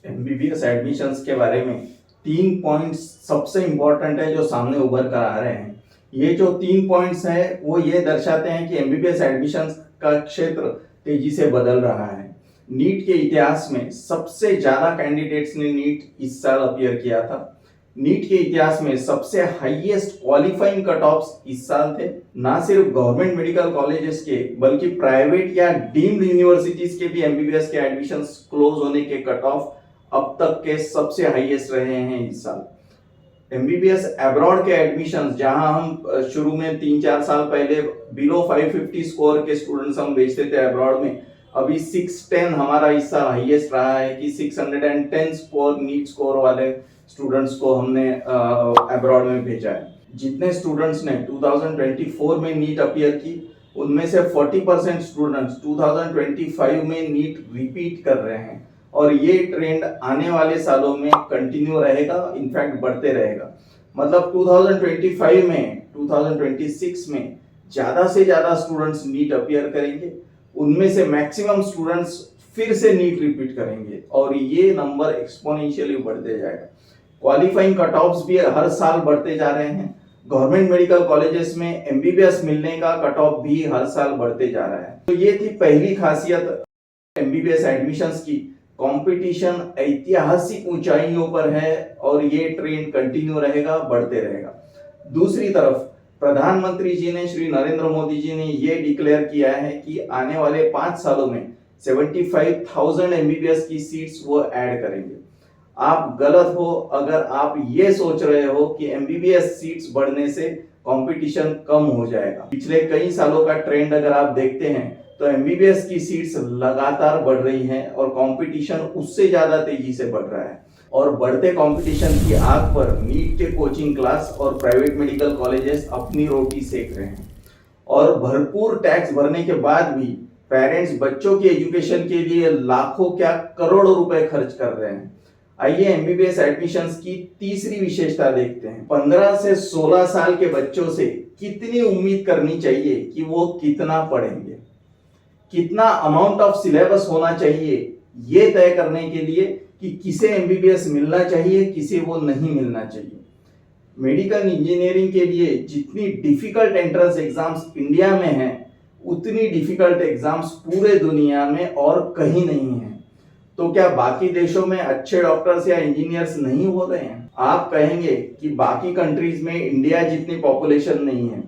MBBS admissions के बारे में 3 पॉइंट्स सबसे इम्पोर्टेंट है जो सामने उभर कर आ रहे हैं। ये जो 3 पॉइंट्स हैं वो ये दर्शाते हैं कि एमबीबीएस एडमिशन्स का क्षेत्र तेजी से बदल रहा है। नीट के इतिहास में सबसे ज्यादा कैंडिडेट्स ने नीट इस साल अपीयर किया था। नीट के इतिहास में सबसे हाईएस्ट क्वालिफाइंग कट ऑफ्स इस साल थे। ना सिर्फ गवर्नमेंट मेडिकल कॉलेजेस के बल्कि प्राइवेट या डीम्ड यूनिवर्सिटीज के भी एमबीबीएस के एडमिशन्स क्लोज होने के कट ऑफ अब तक के सबसे हाईएस्ट रहे हैं इस साल। एमबीबीएस अब्रॉड के एडमिशन्स जहां हम शुरू में 3-4 साल पहले बिलो 550 स्कोर के स्टूडेंट्स हम भेजते थे अब्रॉड में, अभी 610 हमारा इस साल हाईएस्ट रहा है कि 610 स्कोर नीट स्कोर वाले स्टूडेंट्स को हमने अब्रॉड में भेजा है। जितने स्टूडेंट्स ने 2024 में नीट अपीयर की उनमें से 40% स्टूडेंट्स 2025 में नीट रिपीट कर रहे हैं और ये ट्रेंड आने वाले सालों में कंटिन्यू रहेगा, इनफैक्ट बढ़ते रहेगा। मतलब 2025 में 2026 में ज्यादा से ज्यादा स्टूडेंट्स नीट अपीयर करेंगे, उनमें से मैक्सिमम स्टूडेंट्स फिर से नीट रिपीट करेंगे और ये नंबर एक्सपोनेंशियली बढ़ते जाएगा। क्वालिफाइंग कट ऑफ्स भी हर साल बढ़ते जा रहे हैं। गवर्नमेंट मेडिकल कॉलेजेस में एमबीबीएस मिलने का कट ऑफ भी हर साल बढ़ते जा रहा है। तो ये थी पहली खासियत एमबीबीएस एडमिशन्स की। कंपटीशन ऐतिहासिक ऊंचाइयों पर है और ये ट्रेंड कंटिन्यू रहेगा, बढ़ते रहेगा। दूसरी तरफ प्रधानमंत्री जी ने, श्री नरेंद्र मोदी जी ने ये डिक्लेयर किया है कि आने वाले 5 सालों में 75,000 एमबीबीएस की सीट्स वो ऐड करेंगे। आप गलत हो अगर आप ये सोच रहे हो कि एमबीबीएस सीट्स बढ़ने से कंपटीशन कम हो जाएगा। पिछले कई सालों का ट्रेंड अगर आप देखते हैं तो एमबीबीएस की सीट्स लगातार बढ़ रही हैं और कंपटीशन उससे ज्यादा तेजी से बढ़ रहा है। और बढ़ते कंपटीशन की आग पर नीट के कोचिंग क्लास और प्राइवेट मेडिकल कॉलेजेस अपनी रोटी सेक रहे हैं और भरपूर टैक्स भरने के बाद भी पेरेंट्स बच्चों की एजुकेशन के लिए लाखों क्या करोड़ों रुपए खर्च कर रहे हैं। आइए एमबीबीएस एडमिशन्स की तीसरी विशेषता देखते हैं। 15 से 16 साल के बच्चों से कितनी उम्मीद करनी चाहिए कि वो कितना पढ़ेंगे, कितना अमाउंट ऑफ सिलेबस होना चाहिए ये तय करने के लिए कि किसे एमबीबीएस मिलना चाहिए, किसे वो नहीं मिलना चाहिए। मेडिकल इंजीनियरिंग के लिए जितनी डिफिकल्ट एंट्रेंस एग्जाम्स इंडिया में हैं, उतनी डिफिकल्ट एग्जाम्स पूरे दुनिया में और कहीं नहीं है। तो क्या बाकी देशों में अच्छे डॉक्टर्स या इंजीनियर्स नहीं हो रहे हैं? आप कहेंगे कि बाकी कंट्रीज में इंडिया जितनी पॉपुलेशन नहीं है,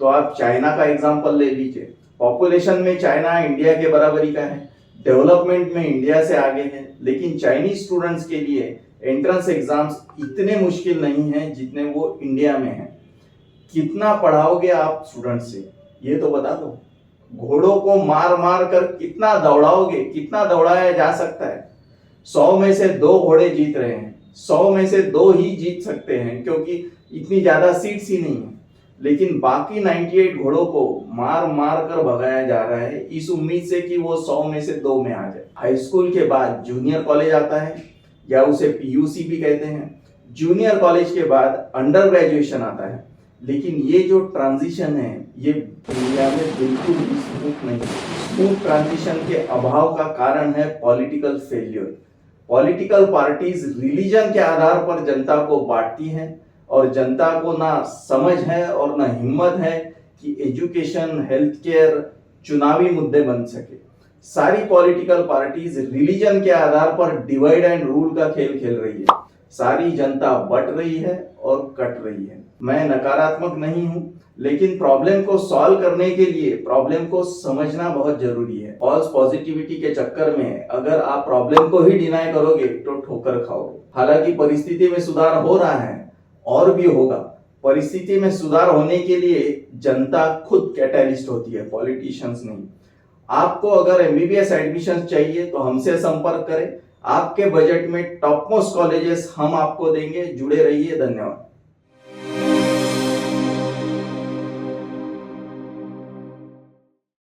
तो आप चाइना का एग्जांपल ले लीजिए। पॉपुलेशन में चाइना इंडिया के बराबरी का है, डेवलपमेंट में इंडिया से आगे है, लेकिन चाइनीज स्टूडेंट्स के लिए एंट्रेंस एग्जाम्स इतने मुश्किल नहीं हैं जितने वो इंडिया में हैं। कितना पढ़ाओगे आप स्टूडेंट से, ये तो बता दो। घोड़ों को मार मार कर कितना दौड़ाओगे, कितना दौड़ाया जा सकता है? 100 में से 2 घोड़े जीत रहे हैं, 100 में से 2 ही जीत सकते हैं क्योंकि इतनी ज्यादा सीट्स ही नहीं है। लेकिन बाकी 98 घोड़ों को मार मार कर भगाया जा रहा है इस उम्मीद से कि वो 100 में से 2 में आ जाए। हाई स्कूल के बाद जूनियर कॉलेज आता है या उसे पीयूसी भी कहते हैं। जूनियर कॉलेज के बाद अंडर ग्रेजुएशन आता है, लेकिन ये जो ट्रांजिशन है ये इंडिया में बिल्कुल भी स्मूथ नहीं। स्मूथ ट्रांजिशन के अभाव का कारण है political failure. Political parties religion के आधार पर जनता को बांटती हैं और जनता को ना समझ है और ना हिम्मत है कि एजुकेशन, हेल्थ केयर चुनावी मुद्दे बन सके। सारी पॉलिटिकल पार्टीज रिलीजन के आधार पर डिवाइड एंड रूल का खेल खेल रही है। सारी जनता बट रही है और कट रही है। मैं नकारात्मक नहीं हूं, लेकिन प्रॉब्लम को सॉल्व करने के लिए प्रॉब्लम को समझना बहुत जरूरी है। फॉल्स पॉजिटिविटी के चक्कर में अगर आप प्रॉब्लम को ही डिनाई करोगे तो ठोकर खाओगे। हालांकि परिस्थिति में सुधार हो रहा है और भी होगा। परिस्थिति में सुधार होने के लिए जनता खुद कैटलिस्ट होती है, पॉलिटिशियंस नहीं। आपको अगर एमबीबीएस एडमिशन चाहिए तो हमसे संपर्क करें। आपके बजट में टॉप मोस्ट कॉलेजेस हम आपको देंगे। जुड़े रहिए, धन्यवाद।